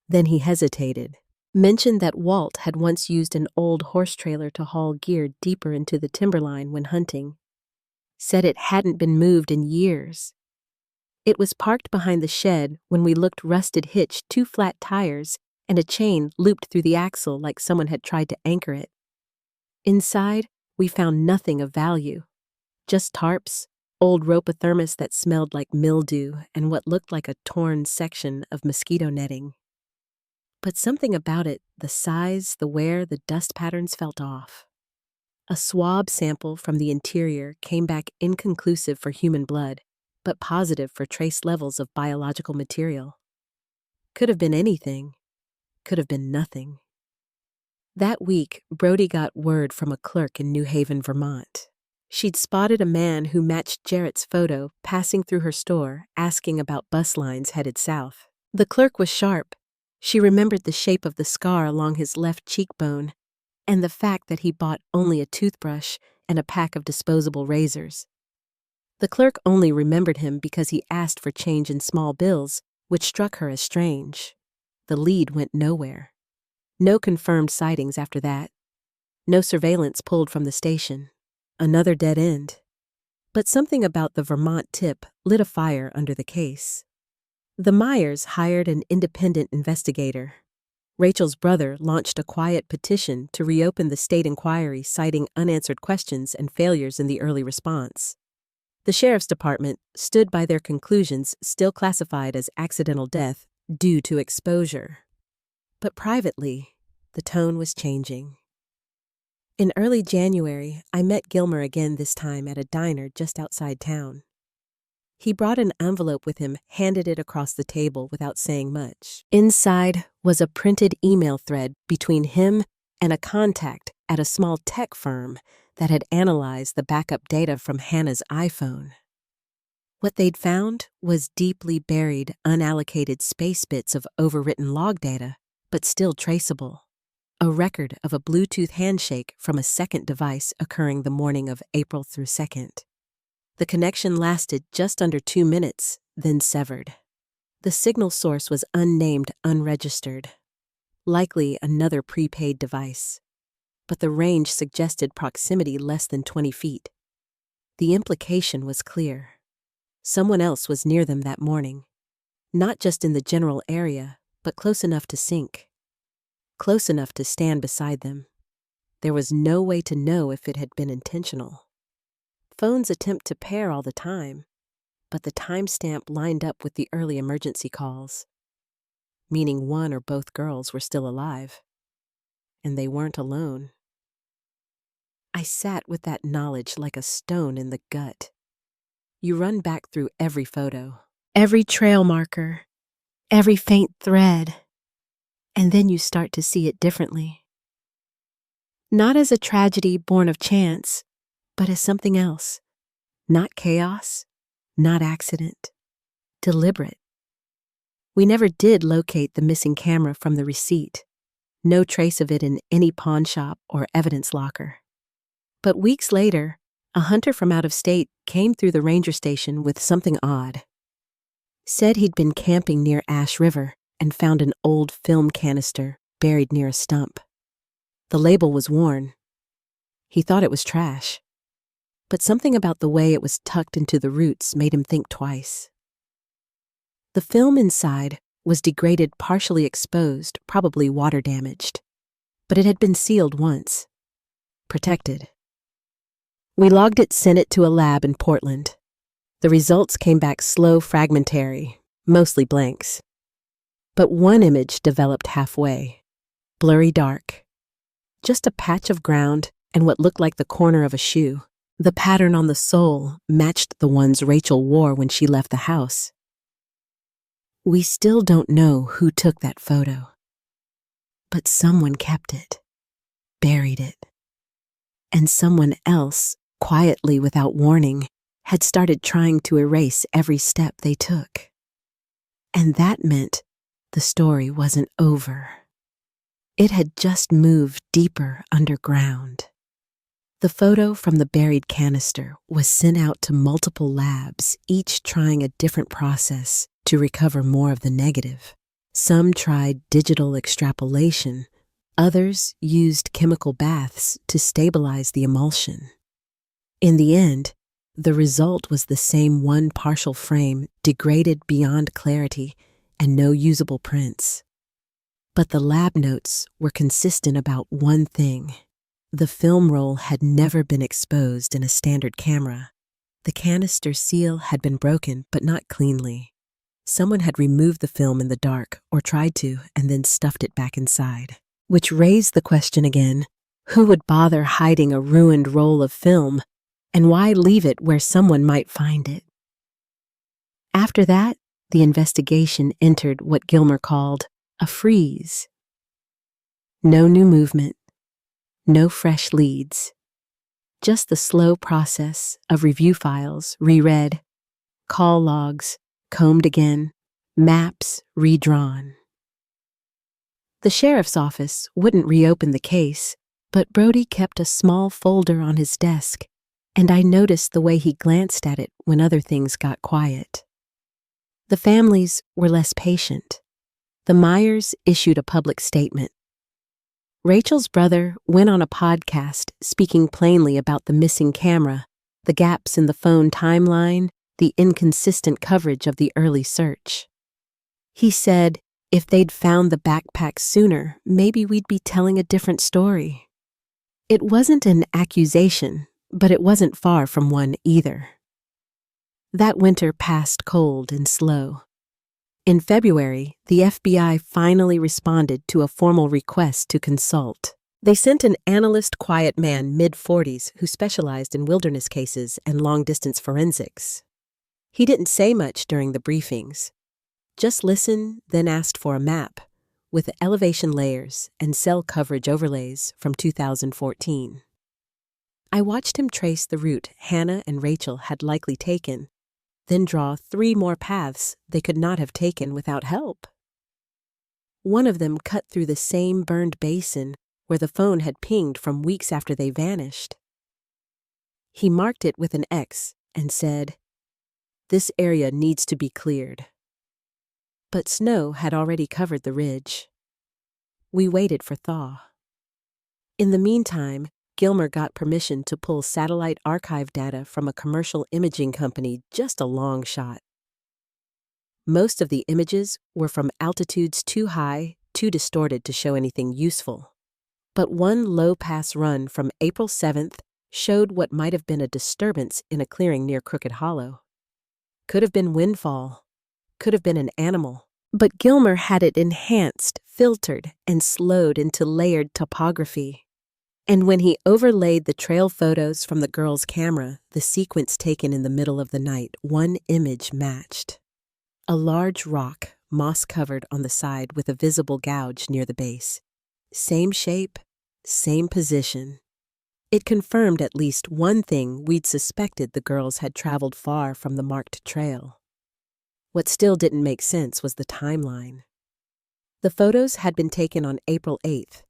Then he hesitated, mentioned that Walt had once used an old horse trailer to haul gear deeper into the timberline when hunting. Said it hadn't been moved in years. It was parked behind the shed when we looked, rusted hitch, 2 flat tires, and a chain looped through the axle like someone had tried to anchor it. Inside, we found nothing of value. Just tarps, old ropothermos that smelled like mildew, and what looked like a torn section of mosquito netting. But something about it, the size, the wear, the dust patterns, felt off. A swab sample from the interior came back inconclusive for human blood, but positive for trace levels of biological material. Could have been anything. Could have been nothing. That week, Brody got word from a clerk in New Haven, Vermont. She'd spotted a man who matched Jarrett's photo passing through her store, asking about bus lines headed south. The clerk was sharp. She remembered the shape of the scar along his left cheekbone and the fact that he bought only a toothbrush and a pack of disposable razors. The clerk only remembered him because he asked for change in small bills, which struck her as strange. The lead went nowhere. No confirmed sightings after that. No surveillance pulled from the station. Another dead end. But something about the Vermont tip lit a fire under the case. The Myers hired an independent investigator. Rachel's brother launched a quiet petition to reopen the state inquiry, citing unanswered questions and failures in the early response. The sheriff's department stood by their conclusions, still classified as accidental death due to exposure. But privately, the tone was changing. In early January, I met Gilmer again, this time at a diner just outside town. He brought an envelope with him, handed it across the table without saying much. Inside was a printed email thread between him and a contact at a small tech firm that had analyzed the backup data from Hannah's iPhone. What they'd found was deeply buried, unallocated space bits of overwritten log data, but still traceable. A record of a Bluetooth handshake from a second device occurring the morning of April through 2nd. The connection lasted just under 2 minutes, then severed. The signal source was unnamed, unregistered. Likely another prepaid device. But the range suggested proximity less than 20 feet. The implication was clear. Someone else was near them that morning. Not just in the general area, but close enough to sync. close enough to stand beside them. There was no way to know if it had been intentional. Phones attempt to pair all the time, but the timestamp lined up with the early emergency calls, meaning one or both girls were still alive. And they weren't alone. I sat with that knowledge like a stone in the gut. You run back through every photo, every trail marker, every faint thread, and then you start to see it differently. Not as a tragedy born of chance, but as something else. Not chaos, not accident, deliberate. We never did locate the missing camera from the receipt. No trace of it in any pawn shop or evidence locker. But weeks later, a hunter from out of state came through the ranger station with something odd. Said he'd been camping near Ash River and found an old film canister buried near a stump. The label was worn. He thought it was trash. But something about the way it was tucked into the roots made him think twice. The film inside was degraded, partially exposed, probably water damaged. But it had been sealed once. Protected. We logged it, sent it to a lab in Portland. The results came back slow, fragmentary, mostly blanks. But one image developed halfway. Blurry dark. Just a patch of ground and what looked like the corner of a shoe. The pattern on the sole matched the ones Rachel wore when she left the house. We still don't know who took that photo. But someone kept it, buried it. And someone else, quietly without warning, had started trying to erase every step they took. And that meant the story wasn't over. It had just moved deeper underground. The photo from the buried canister was sent out to multiple labs, each trying a different process to recover more of the negative. Some tried digital extrapolation. Others used chemical baths to stabilize the emulsion. In the end, the result was the same one partial frame, degraded beyond clarity, and no usable prints. But the lab notes were consistent about one thing. The film roll had never been exposed in a standard camera. The canister seal had been broken, but not cleanly. Someone had removed the film in the dark, or tried to, and then stuffed it back inside. Which raised the question again, who would bother hiding a ruined roll of film, and why leave it where someone might find it? After that, the investigation entered what Gilmer called a freeze. No new movement, no fresh leads, just the slow process of review files reread, call logs combed again, maps redrawn. The sheriff's office wouldn't reopen the case, but Brody kept a small folder on his desk, and I noticed the way he glanced at it when other things got quiet. The families were less patient. The Myers issued a public statement. Rachel's brother went on a podcast speaking plainly about the missing camera, the gaps in the phone timeline, the inconsistent coverage of the early search. He said, if they'd found the backpack sooner, maybe we'd be telling a different story. It wasn't an accusation, but it wasn't far from one either. That winter passed cold and slow. In February, the FBI finally responded to a formal request to consult. They sent an analyst quiet man mid-40s who specialized in wilderness cases and long-distance forensics. He didn't say much during the briefings. Just listened, then asked for a map, with elevation layers and cell coverage overlays from 2014. I watched him trace the route Hannah and Rachel had likely taken, then draw 3 more paths they could not have taken without help. One of them cut through the same burned basin where the phone had pinged from weeks after they vanished. He marked it with an X and said, "This area needs to be cleared." But snow had already covered the ridge. We waited for thaw. In the meantime, Gilmer got permission to pull satellite archive data from a commercial imaging company, just a long shot. Most of the images were from altitudes too high, too distorted to show anything useful. But one low-pass run from April 7th showed what might have been a disturbance in a clearing near Crooked Hollow. Could have been windfall. Could have been an animal. But Gilmer had it enhanced, filtered, and slowed into layered topography. And when he overlaid the trail photos from the girl's camera, the sequence taken in the middle of the night, one image matched. A large rock, moss-covered on the side with a visible gouge near the base. Same shape, same position. It confirmed at least one thing we'd suspected: the girls had traveled far from the marked trail. What still didn't make sense was the timeline. The photos had been taken on April 8th,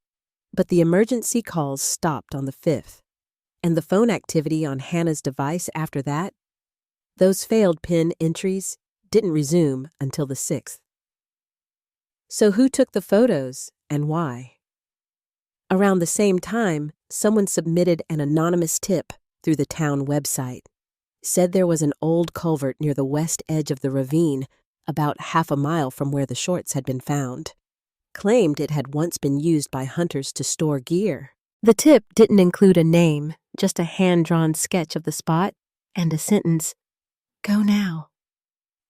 but the emergency calls stopped on the 5th, and the phone activity on Hannah's device after that, those failed PIN entries, didn't resume until the 6th. So who took the photos and why? Around the same time, someone submitted an anonymous tip through the town website. Said there was an old culvert near the west edge of the ravine, about half a mile from where the shorts had been found. Claimed it had once been used by hunters to store gear. The tip didn't include a name, just a hand-drawn sketch of the spot and a sentence, "Go now."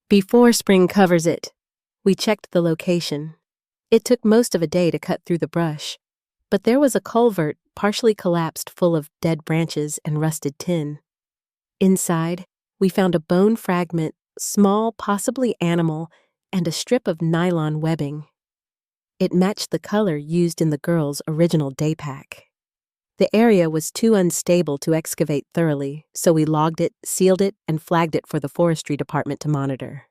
Before spring covers it, we checked the location. It took most of a day to cut through the brush, but there was a culvert partially collapsed full of dead branches and rusted tin. Inside, we found a bone fragment, small, possibly animal, and a strip of nylon webbing. It matched the color used in the girls' original day pack. The area was too unstable to excavate thoroughly, so we logged it, sealed it, and flagged it for the forestry department to monitor.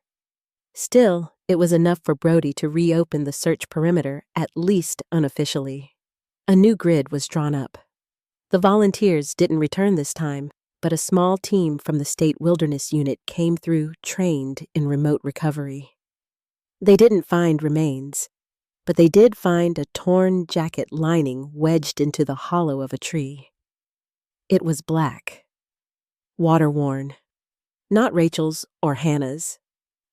Still, it was enough for Brody to reopen the search perimeter, at least unofficially. A new grid was drawn up. The volunteers didn't return this time, but a small team from the State Wilderness Unit came through, trained in remote recovery. They didn't find remains, but they did find a torn jacket lining wedged into the hollow of a tree. It was black, water-worn, not Rachel's or Hannah's,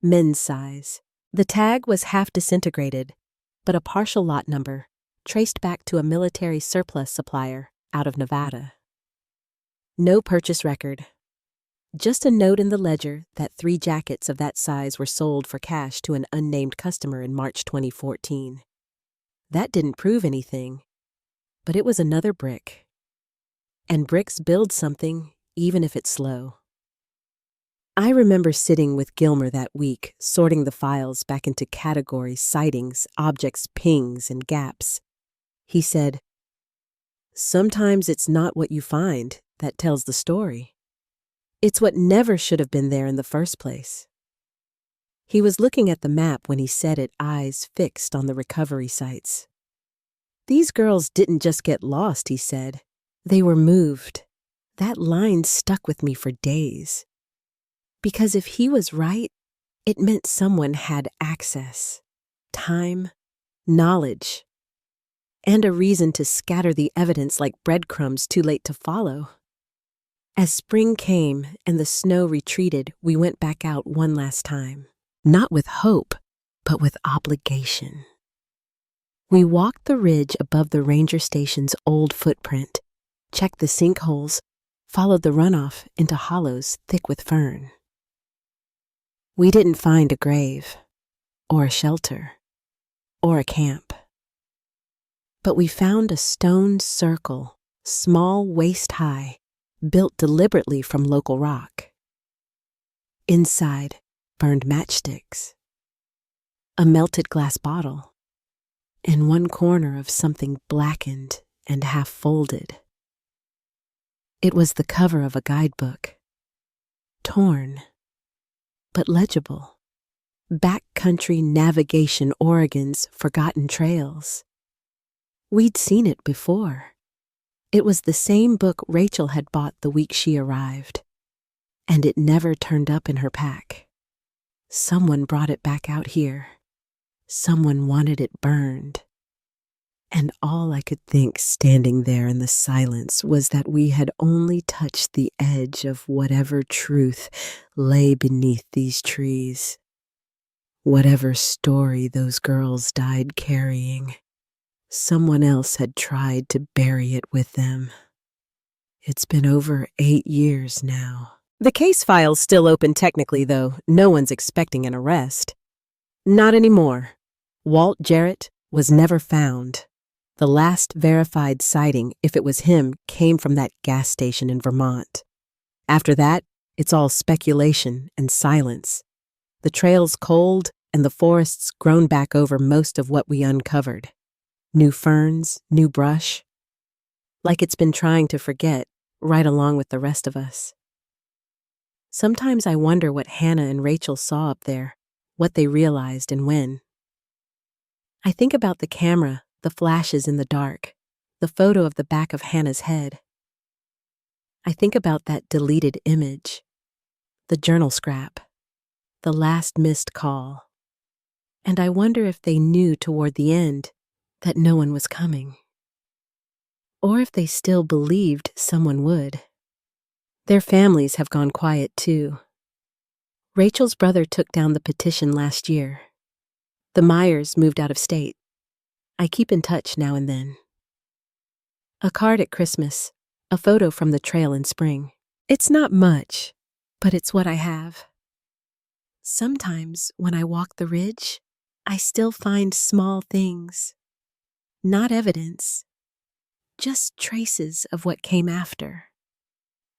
men's size. The tag was half disintegrated, but a partial lot number, traced back to a military surplus supplier out of Nevada. No purchase record. Just a note in the ledger that 3 jackets of that size were sold for cash to an unnamed customer in March 2014. That didn't prove anything, but it was another brick. And bricks build something, even if it's slow. I remember sitting with Gilmer that week, sorting the files back into categories, sightings, objects, pings, and gaps. He said, "Sometimes it's not what you find that tells the story. It's what never should have been there in the first place." He was looking at the map when he said it, eyes fixed on the recovery sites. "These girls didn't just get lost," he said. "They were moved." That line stuck with me for days. Because if he was right, it meant someone had access, time, knowledge, and a reason to scatter the evidence like breadcrumbs too late to follow. As spring came and the snow retreated, we went back out one last time, not with hope, but with obligation. We walked the ridge above the ranger station's old footprint, checked the sinkholes, followed the runoff into hollows thick with fern. We didn't find a grave, or a shelter, or a camp. But we found a stone circle, small waist high, built deliberately from local rock. Inside, burned matchsticks, a melted glass bottle, and one corner of something blackened and half folded. It was the cover of a guidebook, torn, but legible. Backcountry Navigation Oregon's Forgotten Trails. We'd seen it before. It was the same book Rachel had bought the week she arrived, and it never turned up in her pack. Someone brought it back out here. Someone wanted it burned. And all I could think standing there in the silence was that we had only touched the edge of whatever truth lay beneath these trees. Whatever story those girls died carrying, someone else had tried to bury it with them. It's been over 8 years now. The case file's still open technically, though. No one's expecting an arrest. Not anymore. Walt Jarrett was never found. The last verified sighting, if it was him, came from that gas station in Vermont. After that, it's all speculation and silence. The trail's cold, and the forest's grown back over most of what we uncovered. New ferns, new brush. Like it's been trying to forget, right along with the rest of us. Sometimes I wonder what Hannah and Rachel saw up there, what they realized and when. I think about the camera, the flashes in the dark, the photo of the back of Hannah's head. I think about that deleted image, the journal scrap, the last missed call. And I wonder if they knew toward the end that no one was coming. Or if they still believed someone would. Their families have gone quiet too. Rachel's brother took down the petition last year. The Myers moved out of state. I keep in touch now and then. A card at Christmas, a photo from the trail in spring. It's not much, but it's what I have. Sometimes when I walk the ridge, I still find small things. Not evidence, just traces of what came after.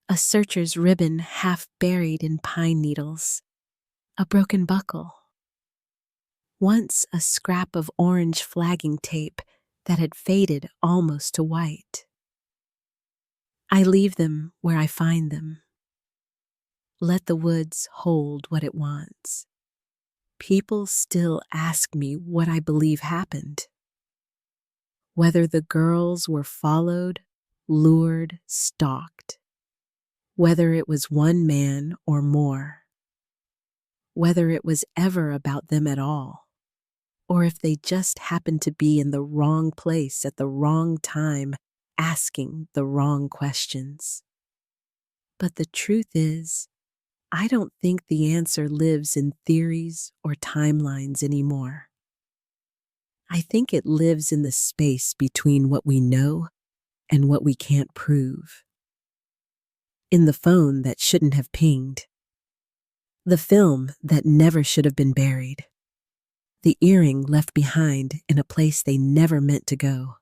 A searcher's ribbon half buried in pine needles. A broken buckle. Once a scrap of orange flagging tape that had faded almost to white. I leave them where I find them. Let the woods hold what it wants. People still ask me what I believe happened. Whether the girls were followed, lured, stalked. Whether it was one man or more. Whether it was ever about them at all. Or if they just happened to be in the wrong place at the wrong time, asking the wrong questions. But the truth is, I don't think the answer lives in theories or timelines anymore. I think it lives in the space between what we know and what we can't prove. In the phone that shouldn't have pinged. The film that never should have been buried. The earring left behind in a place they never meant to go.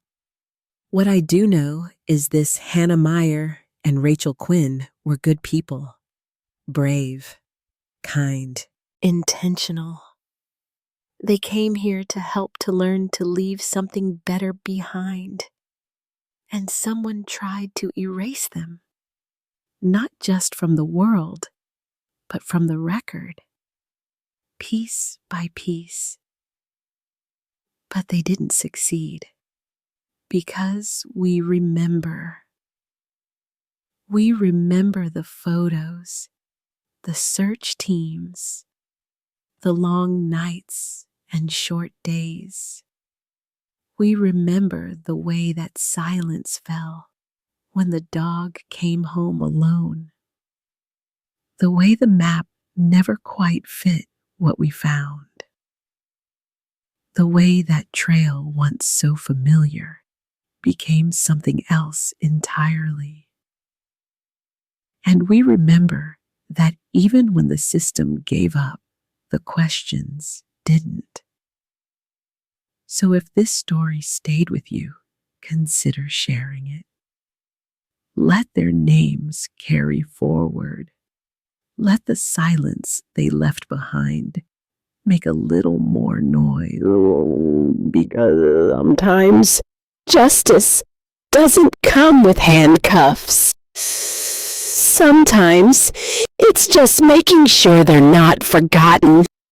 What I do know is this Hannah Meyer and Rachel Quinn were good people. Brave, kind, intentional. They came here to help to learn to leave something better behind. And someone tried to erase them. Not just from the world, but from the record. Piece by piece. But they didn't succeed. Because we remember. We remember the photos, the search teams, the long nights and short days. We remember the way that silence fell when the dog came home alone. The way the map never quite fit what we found. The way that trail once so familiar became something else entirely. And we remember that even when the system gave up, the questions didn't. So if this story stayed with you, consider sharing it. Let their names carry forward. Let the silence they left behind make a little more noise. Because sometimes justice doesn't come with handcuffs. Sometimes it's just making sure they're not forgotten.